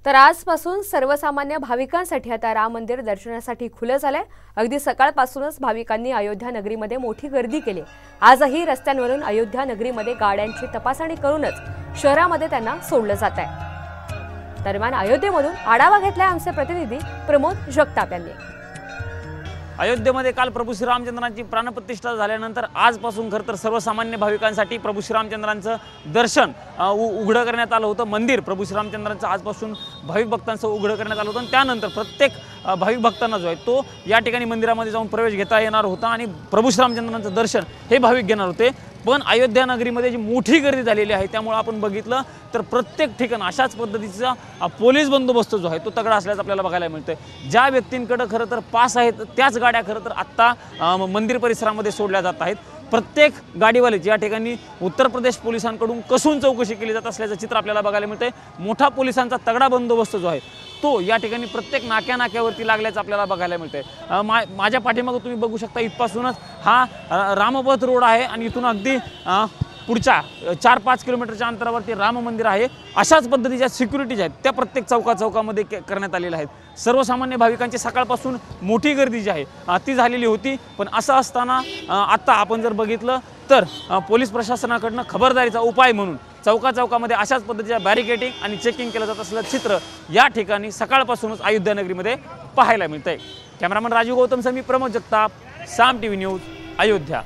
तर आजपासून सर्वसामान्य भाविकांसाठी आता राम मंदिर दर्शनासाठी खुलं झालंय। अगदी सकाळपासूनच भाविकांनी अयोध्या नगरीमध्ये मोठी गर्दी केली। आजही रस्त्यांवरून अयोध्या नगरीमध्ये गाड्यांची तपासणी करूनच शहरामध्ये त्यांना सोडलं जात आहे। दरम्यान अयोध्येमधून आढावा घेतलाय आमचे प्रतिनिधी प्रमोद जगताप यांनी। अयोध्येमध्ये काल प्रभू श्रीरामचंद्रांची प्राणप्रतिष्ठा झाल्यानंतर आजपासून खरं तर सर्वसामान्य भाविकांसाठी प्रभू श्रीरामचंद्रांचं दर्शन उघडं करण्यात आलं होतं। मंदिर प्रभू श्रीरामचंद्रांचं आजपासून भाविक भक्तांचं उघडं करण्यात आलं होतं आणि त्यानंतर प्रत्येक भाविक भक्तांना जो आहे तो या ठिकाणी मंदिरामध्ये जाऊन प्रवेश घेता येणार होता आणि प्रभू श्रीरामचंद्रांचं दर्शन हे भाविक घेणार होते। पण अयोध्या नगरीमध्ये जी मोठी गर्दी झालेली आहे त्यामुळे आपण बघितलं तर प्रत्येक ठिकाण अशाच पद्धतीचा पोलीस बंदोबस्त जो आहे तो तगडा असल्याचं आपल्याला बघायला मिळतंय। ज्या व्यक्तींकडे खरं तर पास आहेत त्याच गाड्या खरं तर आत्ता मंदिर परिसरामध्ये सोडल्या जात आहेत। प्रत्येक गाडीवाले या ठिकाणी उत्तर प्रदेश पोलिसांकडून कसून चौकशी केली जात असल्याचं चित्र आपल्याला बघायला मिळतंय। मोठा पोलिसांचा तगडा बंदोबस्त जो आहे तो या ठिकाणी प्रत्येक नाक्यावरती लागल्याचं आपल्याला बघायला मिळतंय। माझ्या पाठीमागे तुम्ही बघू शकता इथपासूनच हा रामपथ रोड आहे आणि इथून अगदी पुढच्या 4-5 किलोमीटरच्या अंतरावरती राम मंदिर आहे। अशाच पद्धतीच्या सिक्युरिटीज आहेत त्या प्रत्येक चौकामध्ये करण्यात आलेल्या आहेत। सर्वसामान्य भाविकांची सकाळपासून मोठी गर्दी जी आहे ती झालेली होती। पण असं असताना आत्ता आपण जर बघितलं तर पोलीस प्रशासनाकडनं खबरदारीचा उपाय म्हणून चौकामध्ये अशाच पद्धतीच्या बॅरिकेडिंग आणि चेकिंग केलं जात असलेलं चित्र या ठिकाणी सकाळपासूनच अयोध्या नगरीमध्ये पाहायला मिळतंय। कॅमेरामन राजीव गौतम समी, प्रमोद जगताप, साम टीव्ही न्यूज, अयोध्या।